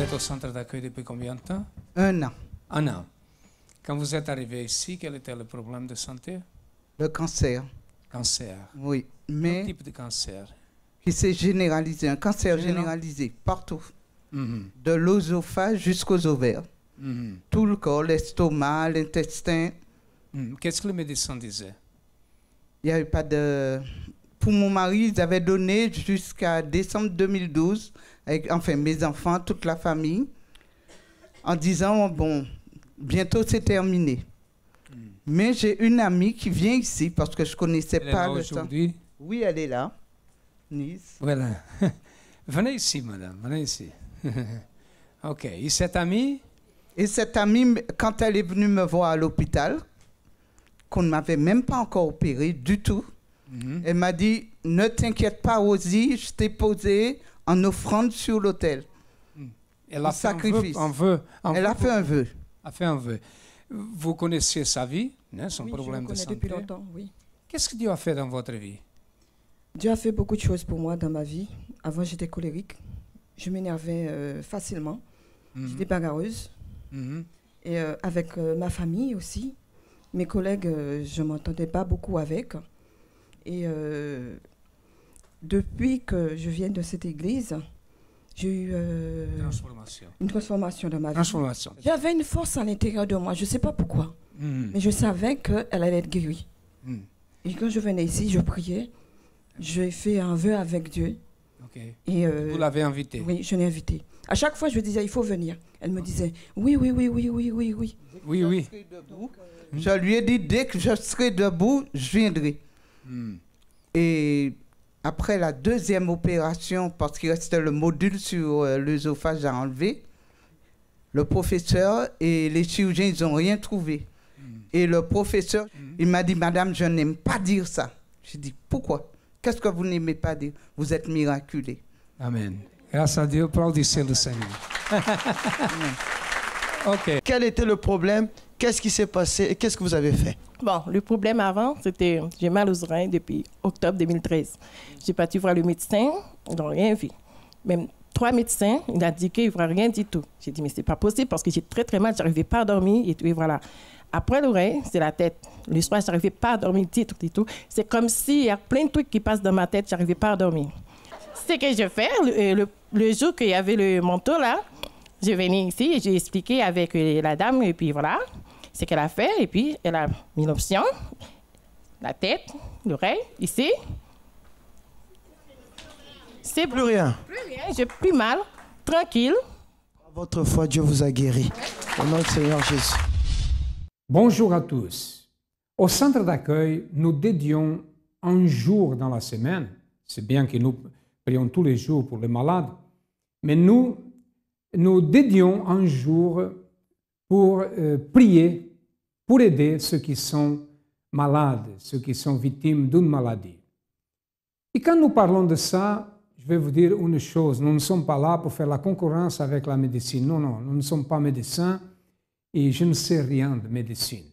êtes au centre d'accueil depuis combien de temps? 1 an. 1 an. Quand vous êtes arrivé ici, quel était le problème de santé? Le cancer. Cancer. Oui, Quel mais type de cancer? qui s'est généralisé, un cancer généralisé partout, de l'œsophage jusqu'aux ovaires. Tout le corps, l'estomac, l'intestin. Qu'est-ce que le médecin disait? Il n'y avait pas de... Pour mon mari, ils avaient donné jusqu'à décembre 2012, avec, enfin mes enfants, toute la famille, en disant, bon, bientôt c'est terminé. Mais j'ai une amie qui vient ici, parce que je ne connaissais pas le temps. Aujourd'hui? Oui, elle est là, Nice. Voilà. Venez ici, madame, venez ici. OK. Et cette amie? Et cette amie, quand elle est venue me voir à l'hôpital, qu'on ne m'avait même pas encore opérée du tout, elle m'a dit, ne t'inquiète pas, Rosie, je t'ai posé en offrande sur l'autel. Elle a fait sacrifice. un vœu. Elle a fait un vœu. A fait un vœu. Vous connaissez sa vie, hein, son problème de je le santé? connais depuis longtemps, oui. Qu'est-ce que Dieu a fait dans votre vie? Dieu a fait beaucoup de choses pour moi dans ma vie. Avant, j'étais colérique. Je m'énervais facilement. J'étais bagarreuse. Et avec ma famille aussi. Mes collègues, je ne m'entendais pas beaucoup avec. Et depuis que je viens de cette église, j'ai eu une transformation dans ma vie. J'avais une force à l'intérieur de moi, je ne sais pas pourquoi. Mais je savais qu'elle allait être guérie. Et quand je venais ici, je priais. J'ai fait un vœu avec Dieu. Et vous l'avez invitée? Oui, je l'ai invitée. À chaque fois, je lui disais, il faut venir. Elle me disait, oui, oui, oui, oui, oui, oui, oui. Oui, oui. Je lui ai dit, dès que je serai debout, je viendrai. Et après la deuxième opération, parce qu'il restait le module sur l'œsophage à enlever, le professeur et les chirurgiens, ils n'ont rien trouvé. Et le professeur, il m'a dit, madame, je n'aime pas dire ça. J'ai dit, pourquoi? Qu'est-ce que vous n'aimez pas dire? Vous êtes miraculé. Amen. Grâce à Dieu, applaudissez le Seigneur. OK. Quel était le problème? Qu'est-ce qui s'est passé et qu'est-ce que vous avez fait? Bon, le problème avant, c'était j'ai mal aux oreilles depuis octobre 2013. J'ai parti voir le médecin, ils n'ont rien vu. Même 3 médecins, il a dit qu'il ne voit rien du tout. J'ai dit, mais ce n'est pas possible parce que j'ai très très mal, je n'arrivais pas à dormir et tout, et voilà. Après l'oreille, c'est la tête. Le soir, je n'arrivais pas à dormir, tout et tout. C'est comme s'il y a plein de trucs qui passent dans ma tête, je n'arrivais pas à dormir. Ce que je fais, le jour qu'il y avait le manteau là, je venais ici et j'ai expliqué avec la dame et puis voilà ce qu'elle a fait. Et puis elle a mis l'option, la tête, l'oreille, ici. C'est plus rien. Plus rien, j'ai plus mal, tranquille. Votre foi, Dieu vous a guéri. Au nom du Seigneur Jésus. Bonjour à tous. Au centre d'accueil, nous dédions un jour dans la semaine. C'est bien que nous prions tous les jours pour les malades, mais nous dédions un jour pour prier, pour aider ceux qui sont malades, ceux qui sont victimes d'une maladie. Et quand nous parlons de ça, je vais vous dire une chose, nous ne sommes pas là pour faire la concurrence avec la médecine. Non, non, nous ne sommes pas médecins et je ne sais rien de médecine.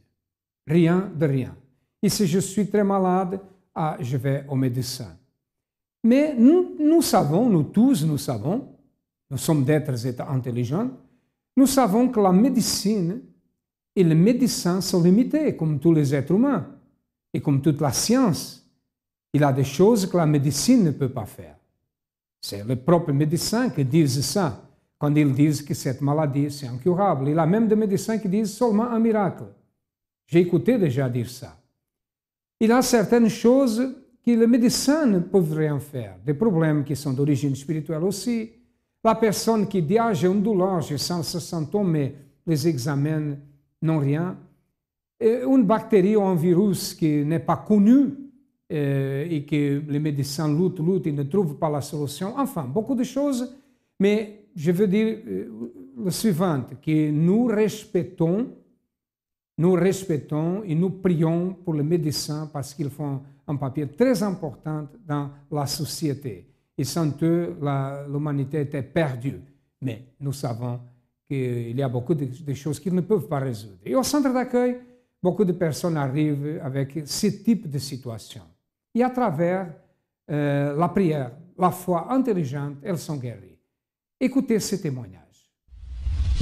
Rien de rien. Et si je suis très malade, je vais au médecin. Mais nous savons, nous tous, nous savons, nous sommes d'êtres intelligents, nous savons que la médecine et les médecins sont limités, comme tous les êtres humains, et comme toute la science. Il y a des choses que la médecine ne peut pas faire. C'est les propres médecins qui disent ça, quand ils disent que cette maladie, c'est incurable. Il y a même des médecins qui disent seulement un miracle. J'ai écouté déjà dire ça. Il y a certaines choses que les médecins ne peuvent rien faire, des problèmes qui sont d'origine spirituelle aussi. La personne qui dit « j'ai une douleur, je sens ce symptôme », mais les examens n'ont rien. Une bactérie ou un virus qui n'est pas connu et que les médecins luttent et ne trouvent pas la solution. Enfin, beaucoup de choses, mais je veux dire le suivant, que nous respectons et nous prions pour les médecins parce qu'ils font un papier très important dans la société. Et sans eux, l'humanité était perdue. Mais nous savons qu'il y a beaucoup de choses qu'ils ne peuvent pas résoudre. Et au centre d'accueil, beaucoup de personnes arrivent avec ce type de situation. Et à travers la prière, la foi intelligente, elles sont guéries. Écoutez ce témoignage.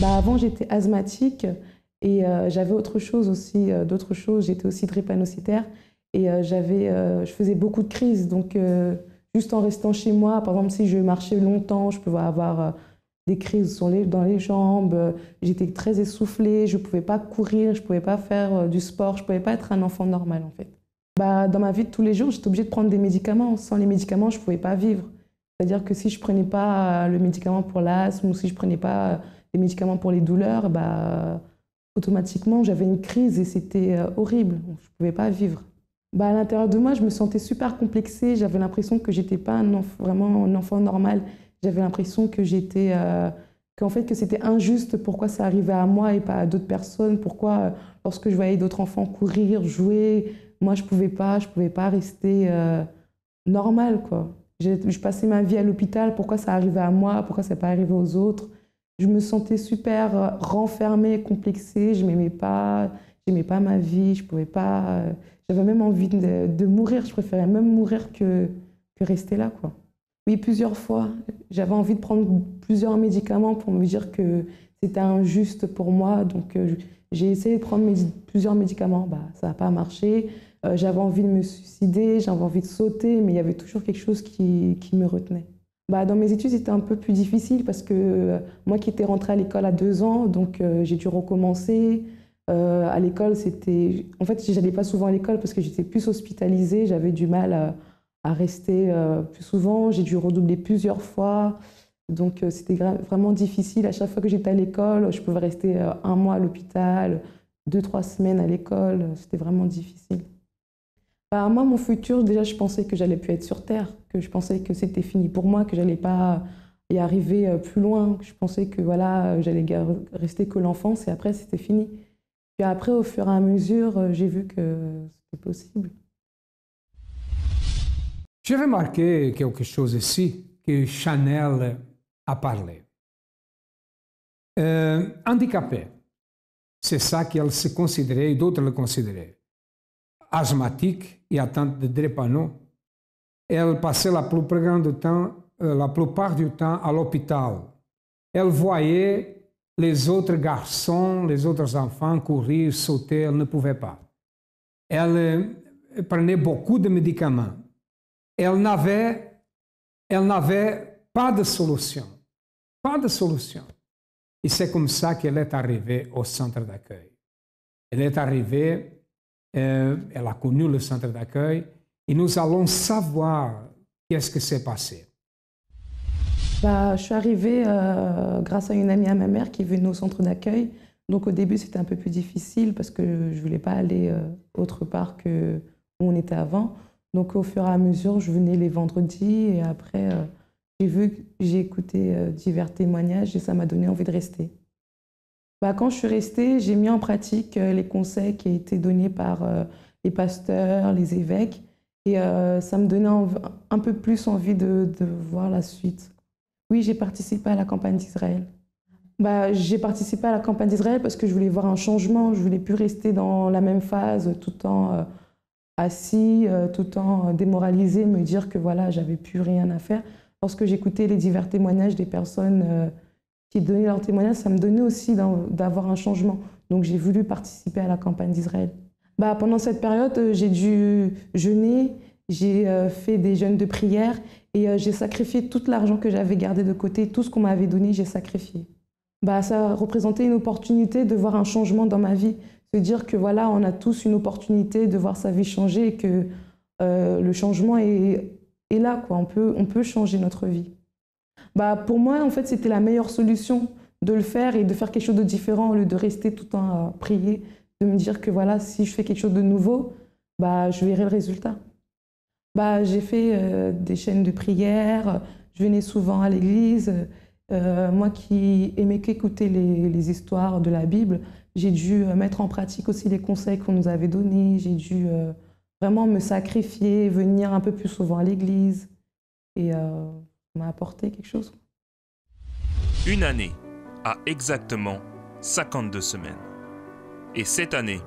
Avant, j'étais asthmatique et j'avais autre chose aussi, d'autres choses. J'étais aussi drépanocytaire et je faisais beaucoup de crises. Donc, juste en restant chez moi, par exemple, si je marchais longtemps, je pouvais avoir des crises dans les jambes. J'étais très essoufflée, je ne pouvais pas courir, je ne pouvais pas faire du sport, je ne pouvais pas être un enfant normal en fait. Dans ma vie de tous les jours, j'étais obligée de prendre des médicaments. Sans les médicaments, je ne pouvais pas vivre. C'est-à-dire que si je ne prenais pas le médicament pour l'asthme ou si je ne prenais pas les médicaments pour les douleurs, automatiquement, j'avais une crise et c'était horrible. Je ne pouvais pas vivre. À l'intérieur de moi, je me sentais super complexée. J'avais l'impression que je n'étais pas vraiment un enfant normal. J'avais l'impression que que c'était injuste. Pourquoi ça arrivait à moi et pas à d'autres personnes? Pourquoi, lorsque je voyais d'autres enfants courir, jouer, moi, je pouvais pas rester normale, quoi. Je passais ma vie à l'hôpital. Pourquoi ça arrivait à moi? Pourquoi ça n'est pas arrivé aux autres? Je me sentais super renfermée, complexée. Je n'aimais pas ma vie. Je pouvais pas. J'avais même envie de mourir. Je préférais même mourir que rester là, quoi. Oui, plusieurs fois. J'avais envie de prendre plusieurs médicaments pour me dire que c'était injuste pour moi. Donc, j'ai essayé de prendre plusieurs médicaments. Ça n'a pas marché. J'avais envie de me suicider, j'avais envie de sauter, mais il y avait toujours quelque chose qui me retenait. Dans mes études, c'était un peu plus difficile parce que moi qui étais rentrée à l'école à 2 ans, donc j'ai dû recommencer. À l'école, en fait, je n'allais pas souvent à l'école parce que j'étais plus hospitalisée, j'avais du mal à rester plus souvent. J'ai dû redoubler plusieurs fois, donc c'était vraiment difficile. À chaque fois que j'étais à l'école, je pouvais rester 1 mois à l'hôpital, 2-3 semaines à l'école, c'était vraiment difficile. Moi, mon futur, déjà, je pensais que j'allais plus être sur Terre, que je pensais que c'était fini pour moi, que j'allais pas y arriver plus loin. Je pensais que voilà, j'allais rester que l'enfance et après, c'était fini. Puis après, au fur et à mesure, j'ai vu que c'était possible. J'ai remarqué quelque chose ici que Chanel a parlé. Handicapée, c'est ça qu'elle se considérait et d'autres le considéraient. Asthmatique et atteinte de drépano. Elle passait la plupart du temps à l'hôpital. Elle voyait les autres garçons, les autres enfants courir, sauter, elle ne pouvait pas. Elle prenait beaucoup de médicaments. Elle n'avait pas de solution. Pas de solution. Et c'est comme ça qu'elle est arrivée au centre d'accueil. Elle est arrivée, elle a connu le centre d'accueil et nous allons savoir qu'est-ce qui s'est passé. Je suis arrivée grâce à une amie à ma mère qui est venue au centre d'accueil. Donc au début, c'était un peu plus difficile parce que je ne voulais pas aller autre part que où on était avant. Donc au fur et à mesure, je venais les vendredis et après, j'ai écouté divers témoignages et ça m'a donné envie de rester. Quand je suis restée, j'ai mis en pratique les conseils qui ont été donnés par les pasteurs, les évêques et ça me donnait un peu plus envie de voir la suite. Oui, j'ai participé à la campagne d'Israël. J'ai participé à la campagne d'Israël parce que je voulais voir un changement. Je ne voulais plus rester dans la même phase, tout le temps assis, tout le temps démoralisé, me dire que voilà, j'avais plus rien à faire. Lorsque j'écoutais les divers témoignages des personnes qui donnaient leurs témoignages, ça me donnait aussi d'avoir un changement. Donc j'ai voulu participer à la campagne d'Israël. Pendant cette période, j'ai dû jeûner, j'ai fait des jeûnes de prière et j'ai sacrifié tout l'argent que j'avais gardé de côté, tout ce qu'on m'avait donné, j'ai sacrifié. Ça représentait une opportunité de voir un changement dans ma vie, se dire que voilà, on a tous une opportunité de voir sa vie changer et que le changement est là, quoi. On peut changer notre vie. Pour moi, en fait, c'était la meilleure solution de le faire et de faire quelque chose de différent au lieu de rester tout le temps à prier, de me dire que voilà, si je fais quelque chose de nouveau, je verrai le résultat. J'ai fait des chaînes de prière, je venais souvent à l'église. Moi qui aimais qu'écouter les histoires de la Bible, j'ai dû mettre en pratique aussi les conseils qu'on nous avait donnés. J'ai dû vraiment me sacrifier, venir un peu plus souvent à l'église. Et ça m'a apporté quelque chose. Une année a exactement 52 semaines. Et cette année,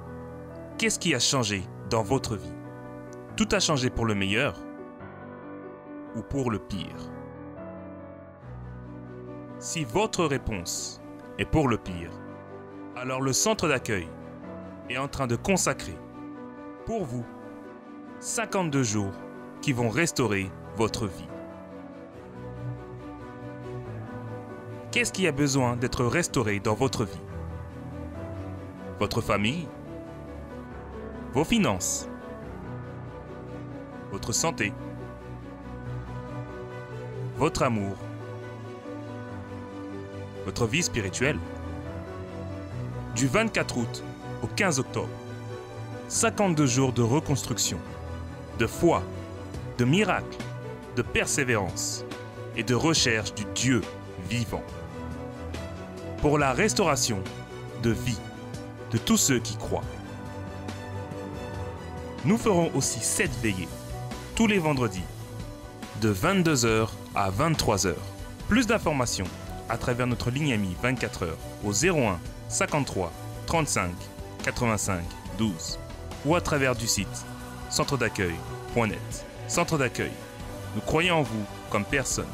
qu'est-ce qui a changé dans votre vie? Tout a changé pour le meilleur ou pour le pire? Si votre réponse et pour le pire. Alors le centre d'accueil est en train de consacrer, pour vous, 52 jours qui vont restaurer votre vie. Qu'est-ce qui a besoin d'être restauré dans votre vie? Votre famille, vos finances, votre santé, votre amour, votre vie spirituelle. Du 24 août au 15 octobre, 52 jours de reconstruction, de foi, de miracle, de persévérance et de recherche du Dieu vivant. Pour la restauration de vie de tous ceux qui croient. Nous ferons aussi 7 veillées, tous les vendredis, de 22h à 23h. Plus d'informations à travers notre ligne amie 24h au 01 53 35 85 12 ou à travers du site centredaccueil.net. Centre d'accueil, nous croyons en vous comme personne.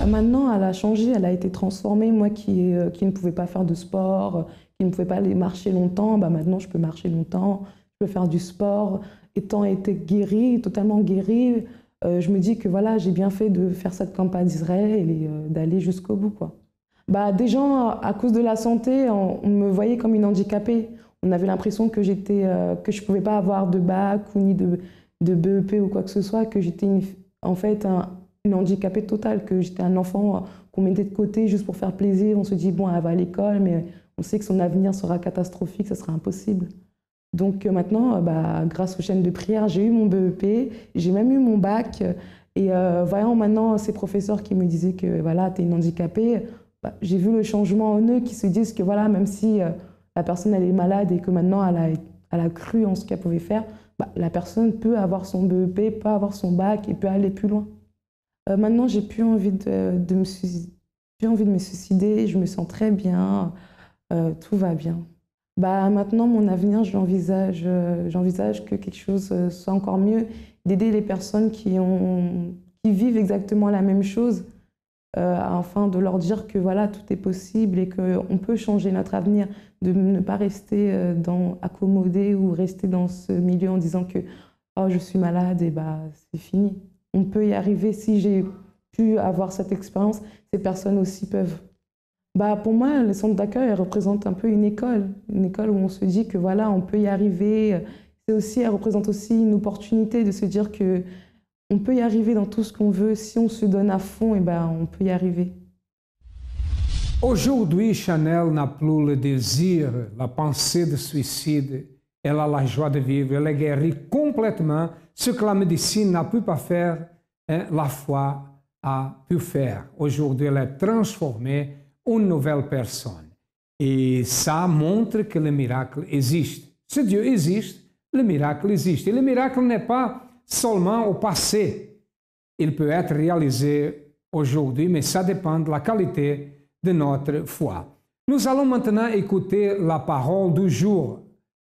Maintenant, elle a changé, elle a été transformée. Moi qui ne pouvais pas faire de sport, qui ne pouvais pas aller marcher longtemps, maintenant je peux marcher longtemps, je peux faire du sport. Étant été guérie, totalement guérie, je me dis que voilà, j'ai bien fait de faire cette campagne d'Israël et d'aller jusqu'au bout, quoi. Des gens, à cause de la santé, on me voyait comme une handicapée. On avait l'impression que je ne pouvais pas avoir de bac ou ni de BEP ou quoi que ce soit, que j'étais en fait une handicapée totale, que j'étais un enfant qu'on mettait de côté juste pour faire plaisir. On se dit, bon, elle va à l'école, mais on sait que son avenir sera catastrophique, ça sera impossible. Donc maintenant, grâce aux chaînes de prière, j'ai eu mon BEP, j'ai même eu mon bac. Et voyant maintenant ces professeurs qui me disaient que voilà, tu es une handicapée, j'ai vu le changement en eux qui se disent que voilà, même si la personne elle est malade et que maintenant elle a cru en ce qu'elle pouvait faire, la personne peut avoir son BEP, peut avoir son bac et peut aller plus loin. Maintenant, j'ai plus envie de me suicider, je me sens très bien, tout va bien. Maintenant, mon avenir, j'envisage que quelque chose soit encore mieux, d'aider les personnes qui vivent exactement la même chose, afin de leur dire que voilà, tout est possible et qu'on peut changer notre avenir, de ne pas rester accommodé ou rester dans ce milieu en disant que oh, je suis malade et c'est fini. On peut y arriver. Si j'ai pu avoir cette expérience, ces personnes aussi peuvent. Pour moi, le centre d'accueil représente un peu une école où on se dit que voilà, on peut y arriver. Elle représente aussi une opportunité de se dire que on peut y arriver dans tout ce qu'on veut. Si on se donne à fond, on peut y arriver. Aujourd'hui, Chanel n'a plus le désir, la pensée de suicide. Elle a la joie de vivre. Elle est guérie complètement. Ce que la médecine n'a pu pas faire, la foi a pu faire. Aujourd'hui, elle est transformée en une nouvelle personne. Et ça montre que le miracle existe. Si Dieu existe, le miracle existe. Et le miracle n'est pas seulement au passé. Il peut être réalisé aujourd'hui, mais ça dépend de la qualité de notre foi. Nous allons maintenant écouter la parole du jour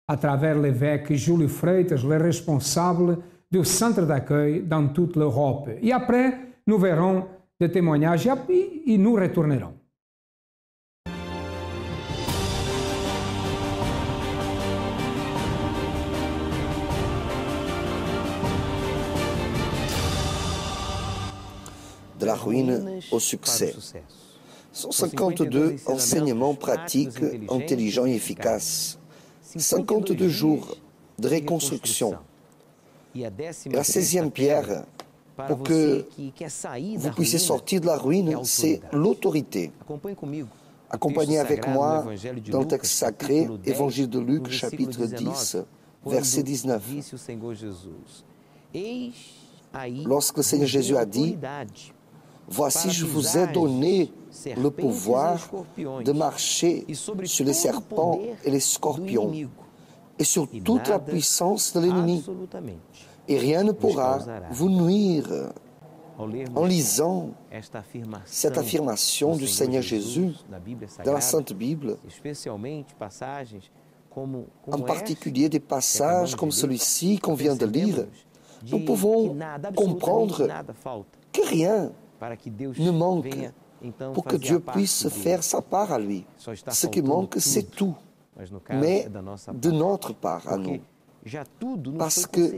à travers l'évêque Júlio Freitas, le responsable du centre d'accueil dans toute l'Europe. Et après, nous verrons des témoignages et nous retournerons. De la ruine au succès. 152 enseignements pratiques, intelligents et efficaces. 52 jours de reconstruction. La 16e pierre, pour que vous puissiez sortir de la ruine, c'est l'autorité. Accompagnez avec moi dans le texte sacré, Évangile de Luc, chapitre 10, verset 19. Lorsque le Seigneur Jésus a dit, « Voici, je vous ai donné le pouvoir de marcher sur les serpents et les scorpions et sur toute la puissance de l'ennemi. Et rien ne pourra vous nuire. » En lisant cette affirmation du Seigneur Jésus dans la Sainte Bible, en particulier des passages comme celui-ci qu'on vient de lire, nous pouvons comprendre que rien ne manque pour que Dieu puisse faire sa part à lui. Ce qui manque, c'est tout, mais de notre part à nous. Parce que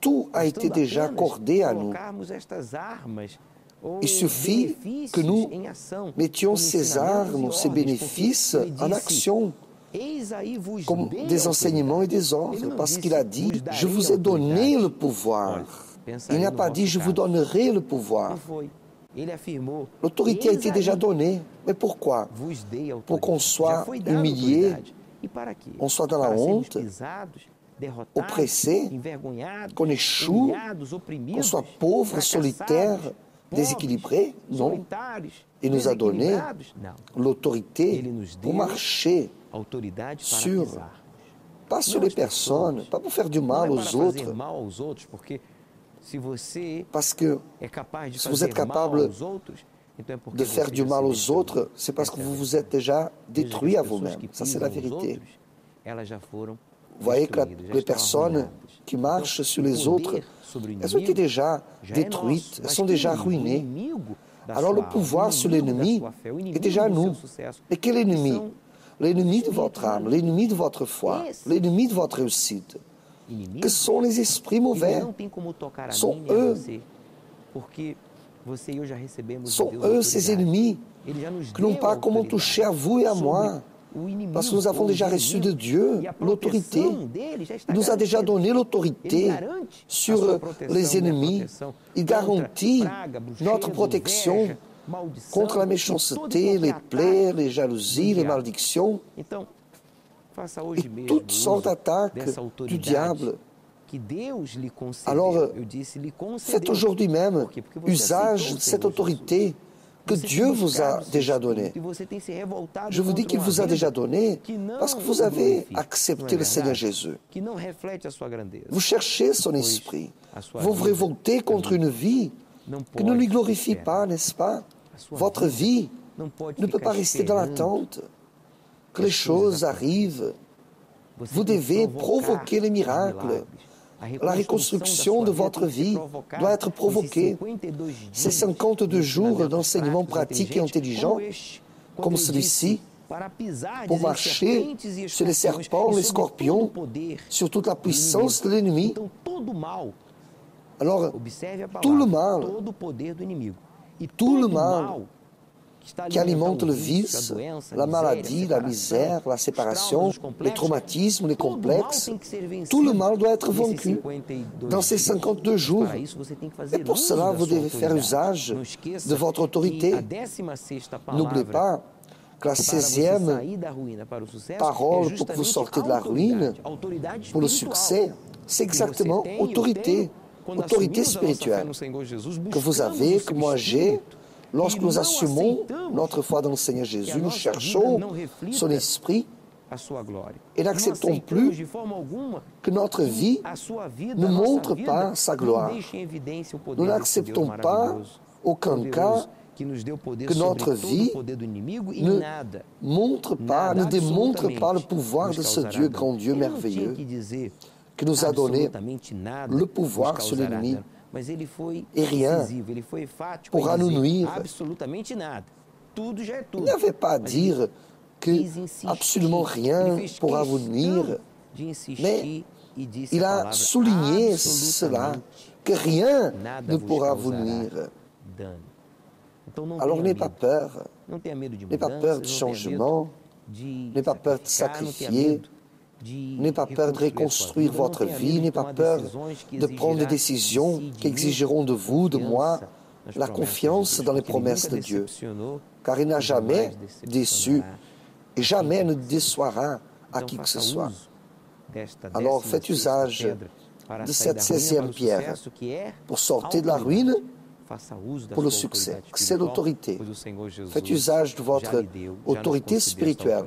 tout a été déjà accordé à nous. Il suffit que nous mettions ces armes, ces bénéfices en action, comme des enseignements et des ordres, parce qu'il a dit « Je vous ai donné le pouvoir ». Il n'a pas dit « Je vous donnerai le pouvoir ». L'autorité a été déjà donnée. Mais pourquoi? Pour qu'on soit humilié, qu'on soit dans la honte, oppressé, qu'on échoue, qu'on soit pauvre, solitaire, déséquilibré? Non. Il nous a donné l'autorité pour marcher pas sur les personnes, pas pour faire du mal aux autres. Parce que si vous êtes capable de faire du mal aux autres, c'est parce que vous vous êtes déjà détruit à vous-même. Ça, c'est la vérité. Vous voyez que les personnes qui marchent sur les autres, elles ont été déjà détruites, elles sont déjà ruinées. Alors le pouvoir sur l'ennemi est déjà à nous. Et quel ennemi? L'ennemi de votre âme, l'ennemi de votre foi, l'ennemi de votre réussite. Que sont les esprits mauvais? Sont eux ces ennemis qui n'ont pas comment toucher à vous et à moi. Parce que nous avons déjà reçu de Dieu l'autorité. Il nous a déjà donné l'autorité sur les ennemis. Il garantit notre protection contre la méchanceté, les plaies, les jalousies, les malédictions et toutes sortes d'attaques du diable. Alors, faites aujourd'hui même usage de cette autorité que Dieu vous a déjà donnée. Je vous dis qu'il vous a déjà donné parce que vous avez accepté le Seigneur Jésus. Vous cherchez son esprit. Vous vous révoltez contre une vie qui ne lui glorifie pas, n'est-ce pas? Votre vie ne peut pas rester dans l'attente que les choses arrivent. Vous devez provoquer les miracles. La reconstruction de votre vie doit être provoquée. Ces 52 jours d'enseignement pratique et intelligent, comme celui-ci, pour marcher sur les serpents, les scorpions, sur toute la puissance de l'ennemi. Alors, tout le mal qui alimente le vice, la maladie, la misère, la séparation, les traumatismes, les complexes, tout le mal doit être vaincu dans ces 52 jours. Et pour cela, vous devez faire usage de votre autorité. N'oubliez pas que la 16e parole pour que vous sortez de la ruine, pour le succès, c'est exactement autorité, autorité spirituelle que vous avez, que moi j'ai. Lorsque nous assumons notre foi dans le Seigneur Jésus, nous cherchons son esprit et n'acceptons plus que notre vie ne montre pas sa gloire. Nous n'acceptons pas, aucun cas, que notre vie ne montre pas, ne démontre pas le pouvoir de ce Dieu, grand Dieu merveilleux, qui nous a donné le pouvoir sur l'ennemi. Et rien pourra nous nuire. Il n'avait pas à dire que absolument rien pourra vous nuire, mais il a souligné cela, que rien ne pourra vous nuire. Alors n'ayez pas peur, n'ayez pas peur du changement, n'ayez pas peur de sacrifier, n'ayez pas peur de reconstruire votre vie, n'ayez pas peur de prendre des décisions qui exigeront de vous, de moi, la confiance dans les promesses de Dieu. Car il n'a jamais déçu et jamais ne déçoira à qui que ce soit. Alors faites usage de cette 16e pierre pour sortir de la ruine, pour le succès. C'est l'autorité. Faites usage de votre autorité spirituelle.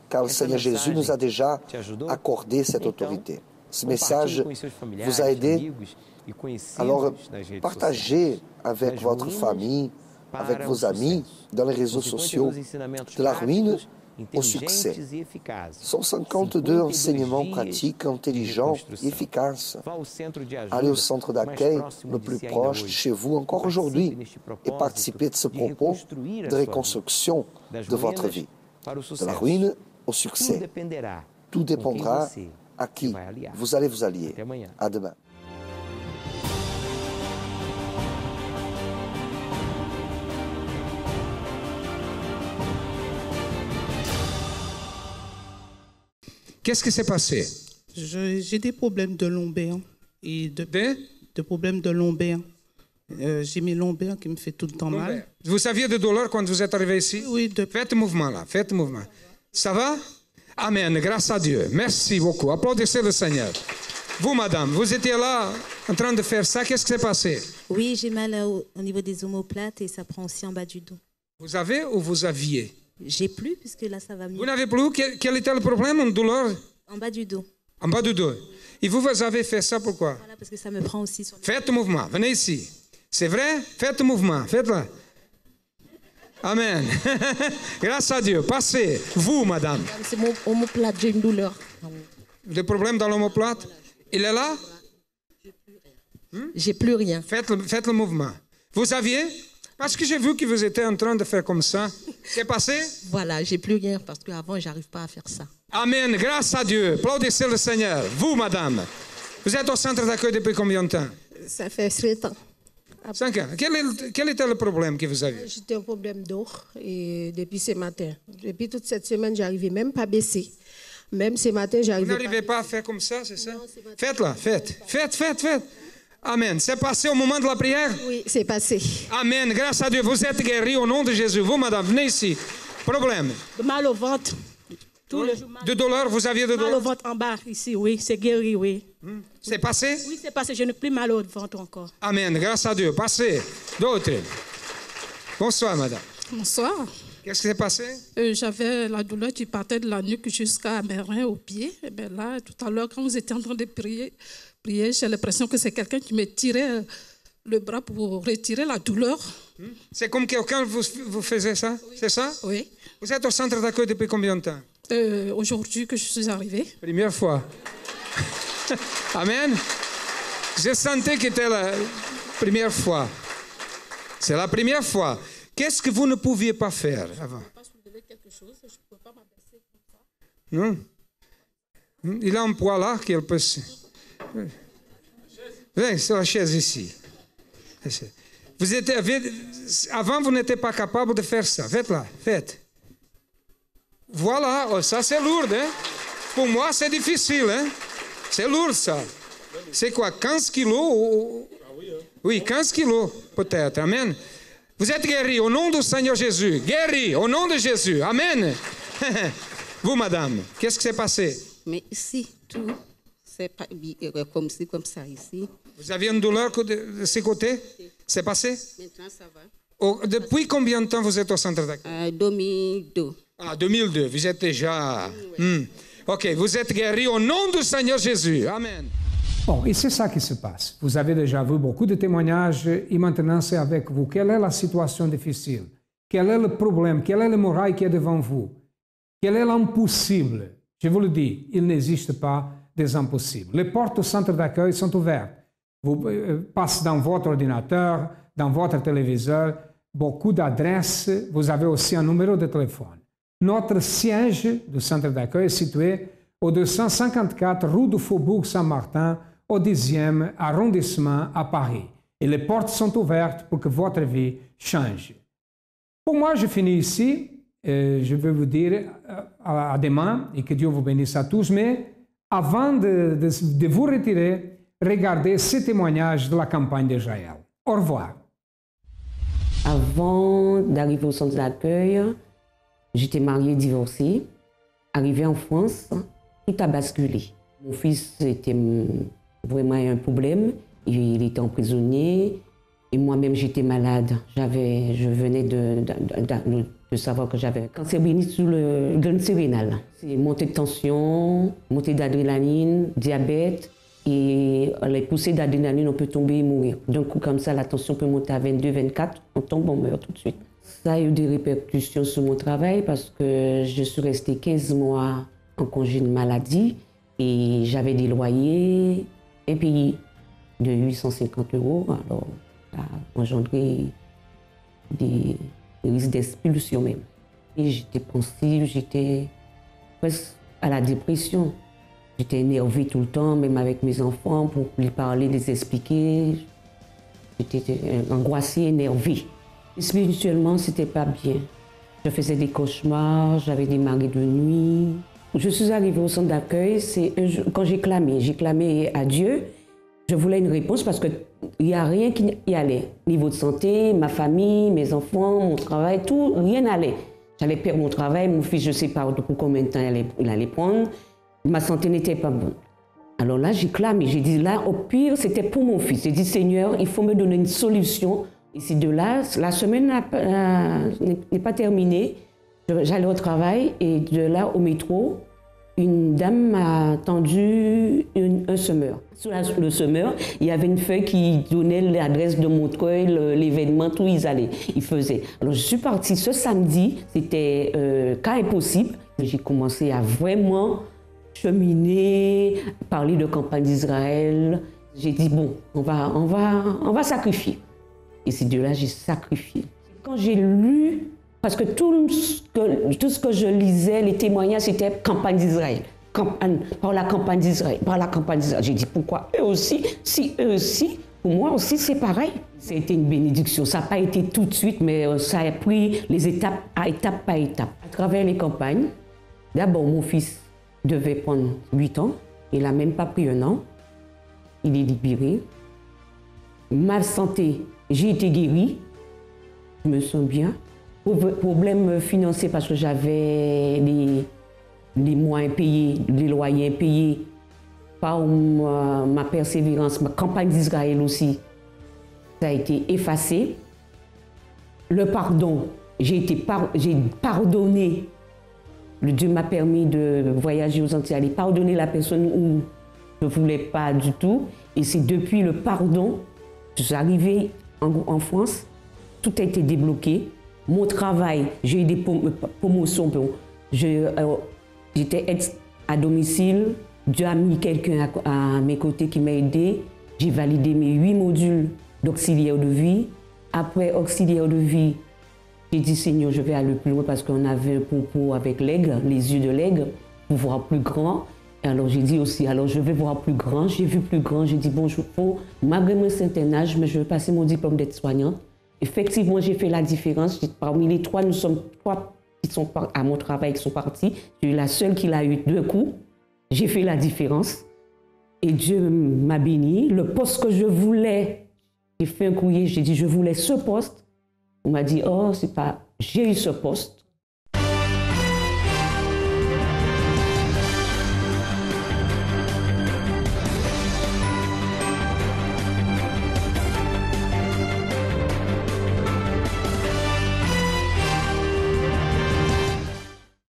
Car le Seigneur Jésus nous a déjà accordé cette autorité. Ce message vous a aidé. Alors, partagez avec votre famille, avec vos amis, dans les réseaux sociaux, de la ruine au succès. 152 enseignements pratiques, intelligents et efficaces. Allez au centre d'accueil le plus proche de chez vous encore aujourd'hui et participez de ce propos de reconstruction de votre vie. De la ruine au succès. Tout dépendra à qui vous allez vous allier. À demain. Qu'est-ce qui s'est passé? J'ai des problèmes de lombaire. Et de problèmes de lombaire. J'ai mes lombaires qui me fait tout le temps mal. Vous aviez des douleurs quand vous êtes arrivé ici? Oui. Faites le mouvement là, faites le mouvement. Ça va? Amen, grâce à Dieu. Merci beaucoup. Applaudissez le Seigneur. Vous, madame, vous étiez là en train de faire ça. Qu'est-ce qui s'est passé? Oui, j'ai mal au niveau des omoplates et ça prend aussi en bas du dos. Vous avez ou vous aviez? J'ai plus, puisque là, ça va mieux. Vous n'avez plus? Quel était le problème? Une douleur? En bas du dos. En bas du dos. Et vous avez fait ça pourquoi? Voilà, parce que ça me prend aussi sur le... Faites le mouvement. Venez ici. C'est vrai? Faites le mouvement. Faites-le. Amen. Grâce à Dieu. Passez. Vous, madame. C'est mon omoplate, j'ai une douleur. Le problème dans l'omoplate? Il est là? J'ai plus rien. Faites le mouvement. Vous aviez? Parce que j'ai vu que vous étiez en train de faire comme ça. C'est passé? Voilà, j'ai plus rien parce qu'avant, j'arrive pas à faire ça. Amen. Grâce à Dieu. Applaudissez le Seigneur. Vous, madame. Vous êtes au centre d'accueil depuis combien de temps? Ça fait 7 ans. 5 ans. Quel était le problème que vous aviez? J'étais un problème d'eau et depuis ce matin. Depuis toute cette semaine, j'arrivais même pas à baisser. Même ce matin, j'arrivais pas. Vous n'arrivez pas à faire comme ça, c'est ça? Faites-la, faites. Amen. C'est passé au moment de la prière? Oui, c'est passé. Amen. Grâce à Dieu, vous êtes guéri au nom de Jésus. Vous, madame, venez ici. Problème? Mal au ventre. De douleur, vous aviez de douleur? Mal au ventre en bas, ici, oui. C'est guéri, oui. C'est passé? Oui, c'est passé. Je n'ai plus mal au ventre encore. Amen. Grâce à Dieu. Passez. D'autres. Bonsoir, madame. Bonsoir. Qu'est-ce qui s'est passé? J'avais la douleur qui partait de la nuque jusqu'à mes reins, aux pieds. Et bien là, tout à l'heure, quand vous étiez en train de prier, j'ai l'impression que c'est quelqu'un qui me tirait le bras pour retirer la douleur. C'est comme quelqu'un vous faisait ça? Oui. C'est ça? Oui. Vous êtes au centre d'accueil depuis combien de temps? Aujourd'hui que je suis arrivée. Première fois. Amen. Je sentais que c'était la première fois. C'est la première fois. Qu'est-ce que vous ne pouviez pas faire avant? Je ne pouvais pas soulever quelque chose, je ne pouvais pas m'abaisser comme ça. Non? Il a un poids là qu'il peut... Viens, c'est la chaise ici. Avant, vous n'étiez pas capable de faire ça. Faites-la, faites. Voilà, oh, ça c'est lourd. Hein? Pour moi, c'est difficile. Hein? C'est lourd ça. C'est quoi, 15 kilos? Oui, 15 kilos peut-être. Amen. Vous êtes guéris au nom du Seigneur Jésus. Guéris au nom de Jésus. Amen. Vous, madame, qu'est-ce qui s'est passé? Mais ici, tout, c'est pas comme ça ici. Vous aviez une douleur de ce côté? C'est passé? Maintenant, ça va. Oh, depuis combien de temps vous êtes au centre d'accueil? 2002. Ah, 2002. Vous êtes déjà... OK, vous êtes guéris au nom du Seigneur Jésus. Amen. Bon, et c'est ça qui se passe. Vous avez déjà vu beaucoup de témoignages et maintenant c'est avec vous. Quelle est la situation difficile? Quel est le problème? Quelle est le muraille qui est devant vous? Quel est l'impossible? Je vous le dis, il n'existe pas des impossibles. Les portes du centre d'accueil sont ouvertes. Vous passez dans votre ordinateur, dans votre téléviseur, beaucoup d'adresses. Vous avez aussi un numéro de téléphone. Notre siège du centre d'accueil est situé au 254 rue du Faubourg Saint-Martin, au 10e arrondissement à Paris. Et les portes sont ouvertes pour que votre vie change. Pour moi, je finis ici. Je vais vous dire à demain et que Dieu vous bénisse à tous. Mais avant de vous retirer, regardez ces témoignages de la campagne d'Israël. Au revoir. Avant d'arriver au centre d'accueil, j'étais mariée, divorcée. Arrivée en France, tout a basculé. Mon fils était vraiment un problème. Il était emprisonné et moi-même j'étais malade. Je venais de savoir que j'avais un cancer bénigne sur le glande sérénale. C'est montée de tension, montée d'adrénaline, diabète. Et les poussées d'adrénaline, on peut tomber et mourir. D'un coup comme ça, la tension peut monter à 22, 24, on tombe, on meurt tout de suite. Ça a eu des répercussions sur mon travail parce que je suis restée 15 mois en congé de maladie et j'avais des loyers impayés de 850 €. Alors, ça a engendré des risques d'expulsion même. Et j'étais pensive, j'étais presque à la dépression. J'étais énervée tout le temps, même avec mes enfants, pour lui parler, les expliquer. J'étais angoissée, énervée. Et spirituellement, c'était pas bien. Je faisais des cauchemars, j'avais des marées de nuit. Je suis arrivée au centre d'accueil, quand j'ai clamé à Dieu. Je voulais une réponse parce qu'il n'y a rien qui y allait. Niveau de santé, ma famille, mes enfants, mon travail, tout, rien n'allait. J'allais perdre mon travail, mon fils, je ne sais pas pour combien de temps il allait prendre. Ma santé n'était pas bonne. Alors là, j'ai clamé, j'ai dit là, au pire, c'était pour mon fils. J'ai dit, Seigneur, il faut me donner une solution. Ici de là, la semaine n'est pas terminée. J'allais au travail et de là, au métro, une dame m'a tendu un semeur. Sur le semeur, il y avait une feuille qui donnait l'adresse de Montreuil, l'événement, tout ils faisaient. Alors je suis partie ce samedi, c'était cas impossible. J'ai commencé à vraiment cheminer, parler de campagne d'Israël. J'ai dit bon, on va sacrifier. Et c'est de là j'ai sacrifié. Quand j'ai lu, parce que tout ce que je lisais, les témoignages, c'était campagne d'Israël. Par la campagne d'Israël, par la campagne d'Israël. J'ai dit pourquoi eux aussi, si eux aussi, pour moi aussi c'est pareil. Ça a été une bénédiction. Ça n'a pas été tout de suite, mais ça a pris les étapes par étape. À travers les campagnes, d'abord mon fils devait prendre 8 ans. Il n'a même pas pris 1 an. Il est libéré. Ma santé, j'ai été guérie. Je me sens bien. Problème financier parce que j'avais les mois impayés, les loyers impayés. Par ma persévérance, ma campagne d'Israël aussi, ça a été effacé. Le pardon, j'ai pardonné. Le Dieu m'a permis de voyager aux Antilles, aller pardonner la personne où je ne voulais pas du tout. Et c'est depuis le pardon, je suis arrivée en France, tout a été débloqué. Mon travail, j'ai eu des promotions. J'étais aide à domicile. Dieu a mis quelqu'un à mes côtés qui m'a aidé. J'ai validé mes 8 modules d'auxiliaire de vie. Après auxiliaire de vie, j'ai dit Seigneur, je vais aller plus loin parce qu'on avait un propos avec l'aigle, les yeux de l'aigle, pour voir plus grand. Et alors j'ai dit aussi, alors je vais voir plus grand. J'ai vu plus grand. J'ai dit bon, malgré mon certain âge, mais je vais passer mon diplôme d'aide-soignante. Effectivement, j'ai fait la différence. Parmi les 3, nous sommes 3 qui sont à mon travail qui sont partis. Je suis la seule qui l'a eu 2 coups. J'ai fait la différence. Et Dieu m'a béni. Le poste que je voulais, j'ai fait un courrier, j'ai dit je voulais ce poste. On m'a dit oh, c'est pas, j'ai eu ce poste.